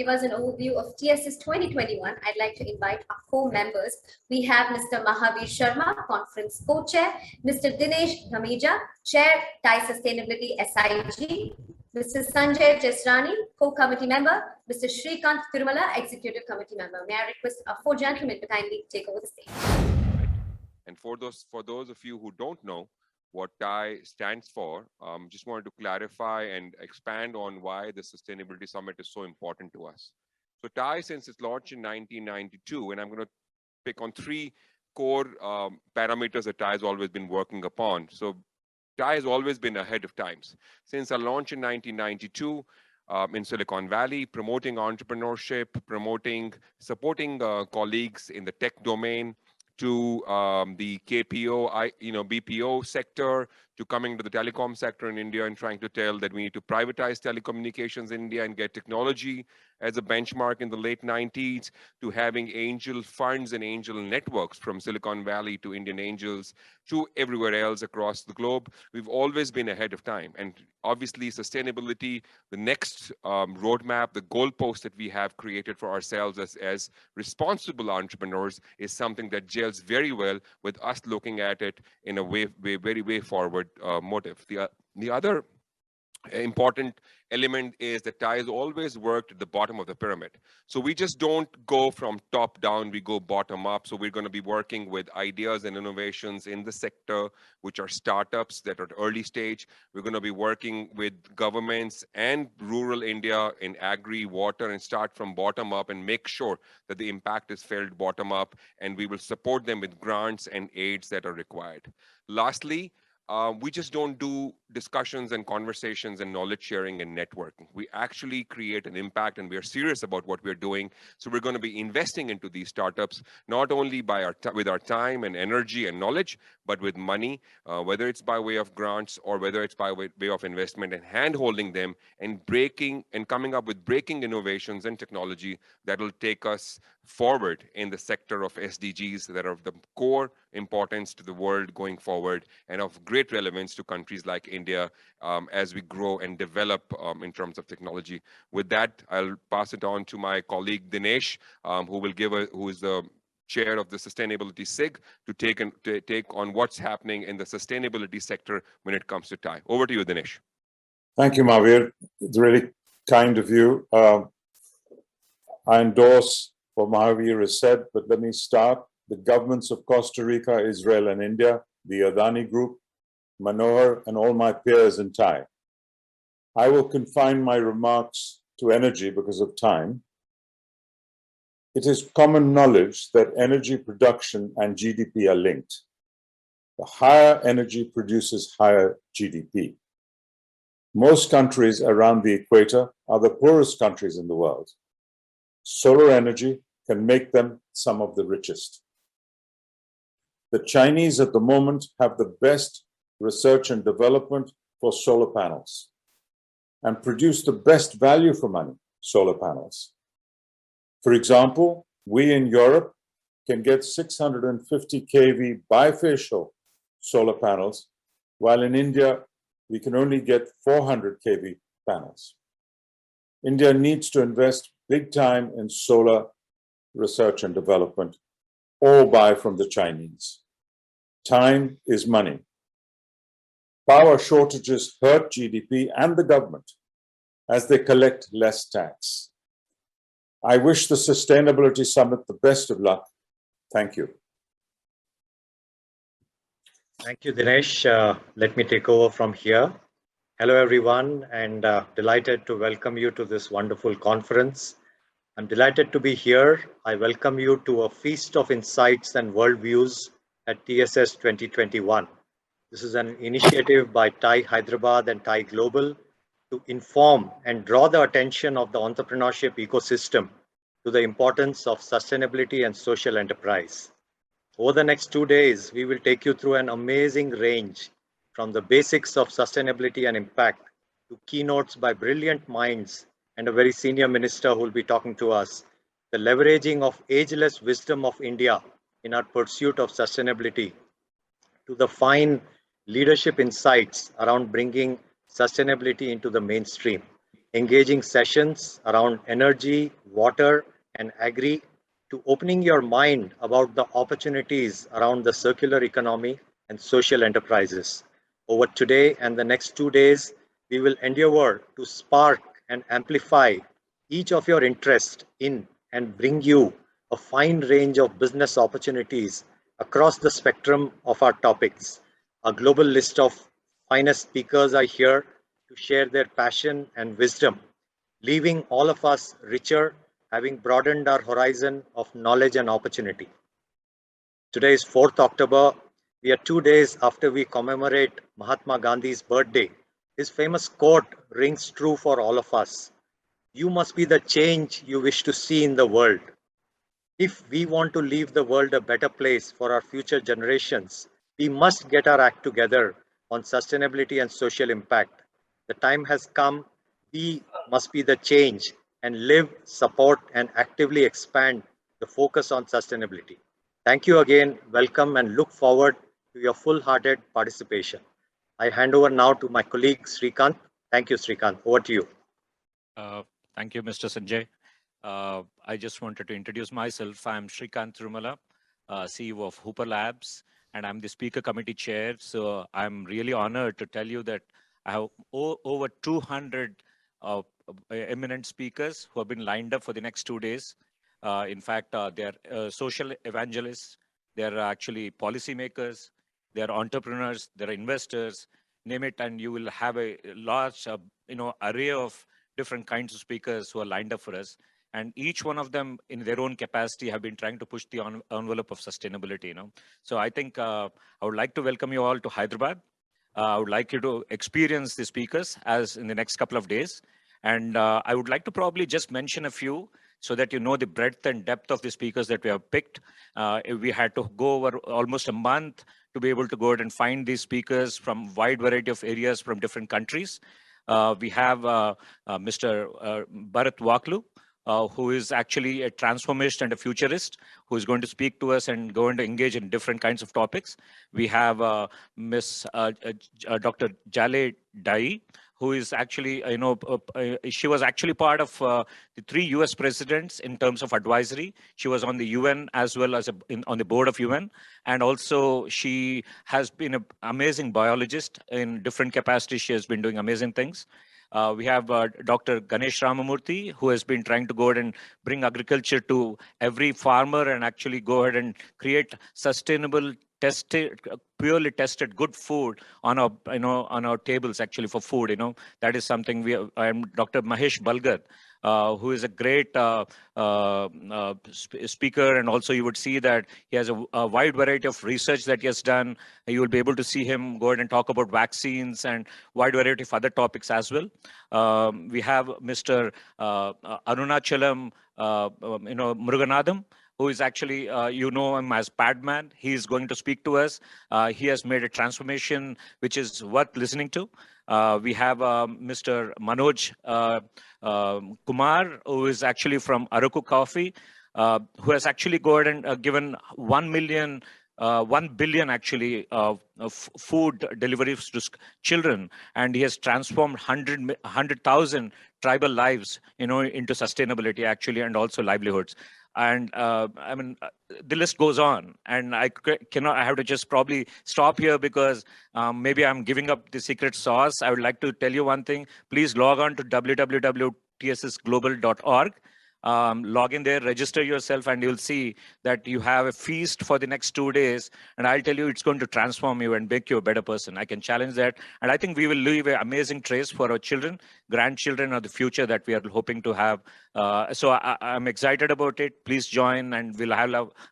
give us an overview of TSS 2021, I'd like to invite our four members. We have Mr. Mahavir Sharma, Conference Co-Chair, Mr. Dinesh Dhameja, Chair, TI Sustainability SIG, Mr. Sanjay Jesrani, Co-Committee Member, Mr. Shrikant Tirumala, Executive Committee Member. May I request our four gentlemen to kindly take over the stage. And for those of you who don't know what TI stands for, just wanted to clarify and expand on why the Sustainability Summit is so important to us. So TI, since its launch in 1992, and I'm going to pick on three core parameters that TI has always been working upon. So TI has always been ahead of times. Since our launch in 1992, in Silicon Valley, promoting entrepreneurship, supporting colleagues in the tech domain, to the KPO, BPO sector, to coming to the telecom sector in India and trying to tell that we need to privatize telecommunications in India and get technology as a benchmark in the late 90s, to having angel funds and angel networks from Silicon Valley to Indian angels to everywhere else across the globe. We've always been ahead of time. And obviously sustainability, the next roadmap, the goalpost that we have created for ourselves as responsible entrepreneurs is something that gels very well with us looking at it in a very way forward motive. The other important element is that TI has always worked at the bottom of the pyramid. So we just don't go from top down, we go bottom up. So we're going to be working with ideas and innovations in the sector, which are startups that are at early stage. We're going to be working with governments and rural India in agri, water, and start from bottom up and make sure that the impact is felt bottom up, and we will support them with grants and aids that are required. Lastly, we just don't do discussions and conversations and knowledge sharing and networking. We actually create an impact, and we are serious about what we're doing. So we're going to be investing into these startups, not only with our time and energy and knowledge, but with money, whether it's by way of grants or whether it's by way of investment, and hand-holding them and coming up with breaking innovations and technology that will take us forward in the sector of SDGs that are of the core importance to the world going forward and of great relevance to countries like India as we grow and develop in terms of technology. With that, I'll pass it on to my colleague Dinesh, who is the chair of the Sustainability SIG, to take on what's happening in the sustainability sector when it comes to TI. Over to you, Dinesh. Thank you, Mahavir. It's really kind of you. I endorse what Mahavir has said, but let me start. The governments of Costa Rica, Israel, and India, the Adani Group, Manohar, and all my peers in TI. I will confine my remarks to energy because of time. It is common knowledge that energy production and GDP are linked. The higher energy produces higher GDP. Most countries around the equator are the poorest countries in the world. Solar energy can make them some of the richest. The Chinese at the moment have the best research and development for solar panels and produce the best value for money solar panels. For example, we in Europe can get 650 kV bifacial solar panels, while in India, we can only get 400 kV panels. India needs to invest big time in solar research and development, or buy from the Chinese. Time is money. Power shortages hurt GDP and the government as they collect less tax. I wish the Sustainability Summit the best of luck. Thank you. Thank you, Dinesh. Let me take over from here. Hello, everyone, and delighted to welcome you to this wonderful conference. I'm delighted to be here. I welcome you to a feast of insights and worldviews at TSS 2021. This is an initiative by TI Hyderabad and TI Global to inform and draw the attention of the entrepreneurship ecosystem to the importance of sustainability and social enterprise. Over the next 2 days, we will take you through an amazing range from the basics of sustainability and impact to keynotes by brilliant minds and a very senior minister who will be talking to us, the leveraging of ageless wisdom of India in our pursuit of sustainability, to the fine leadership insights around bringing sustainability into the mainstream. engaging sessions around energy, water, and agri, to opening your mind about the opportunities around the circular economy and social enterprises. Over today and the next 2 days, we will endeavor to spark and amplify each of your interest in and bring you a fine range of business opportunities across the spectrum of our topics. A global list of finest speakers are here to share their passion and wisdom, leaving all of us richer, having broadened our horizon of knowledge and opportunity. Today is 4th October. We are 2 days after we commemorate Mahatma Gandhi's birthday. His famous quote rings true for all of us. You must be the change you wish to see in the world. If we want to leave the world a better place for our future generations, we must get our act together on sustainability and social impact. The time has come. We must be the change and live, support, and actively expand the focus on sustainability. Thank you again. Welcome and look forward to your full-hearted participation. I hand over now to my colleague Srikanth. Thank you, Srikanth. Over to you. Thank you, Mr. Sanjay. I just wanted to introduce myself. I'm Srikanth Rumala, CEO of Hooper Labs, and I'm the speaker committee chair. So I'm really honored to tell you that I have over 200 eminent speakers who have been lined up for the next 2 days. In fact, they're social evangelists, they're actually policymakers, they're entrepreneurs, they're investors, name it, and you will have a large array of different kinds of speakers who are lined up for us. And each one of them in their own capacity have been trying to push the envelope of sustainability. So I think I would like to welcome you all to Hyderabad. I would like you to experience the speakers as in the next couple of days. And I would like to probably just mention a few so that you know the breadth and depth of the speakers that we have picked. We had to go over almost a month to be able to go out and find these speakers from wide variety of areas from different countries. We have Mr. Bharat Waklu, who is actually a transformist and a futurist, who is going to speak to us and going to engage in different kinds of topics. We have Dr. Jale Dai, who is actually, she was actually part of the 3 US presidents in terms of advisory. She was on the UN as well as on the board of UN. And also she has been an amazing biologist in different capacities. She has been doing amazing things. We have Dr. Ganesh Ramamurthy, who has been trying to go ahead and bring agriculture to every farmer and actually go ahead and create sustainable, tested, purely tested good food on our, on our tables actually for food. That is something I'm Dr. Mahesh Balgar, who is a great speaker, and also you would see that he has a wide variety of research that he has done. You will be able to see him go ahead and talk about vaccines and wide variety of other topics as well. We have Mr. Arunachalam, Muruganathan, who is actually, you know him as Padman. He is going to speak to us. He has made a transformation which is worth listening to. We have Mr. Manoj Kumar, who is actually from Araku Coffee, who has actually gone and given 1 billion actually food deliveries to children, and he has transformed 100,000 tribal lives, into sustainability actually, and also livelihoods. And the list goes on, and I have to just probably stop here because maybe I'm giving up the secret sauce. I would like to tell you one thing. Please log on to www.tssglobal.org. Log in there, register yourself, and you'll see that you have a feast for the next 2 days. And I'll tell you, it's going to transform you and make you a better person. I can challenge that. And I think we will leave an amazing trace for our children, grandchildren, or the future that we are hoping to have. So I'm excited about it. Please join, and we'll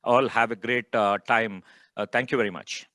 all have a great time. Thank you very much.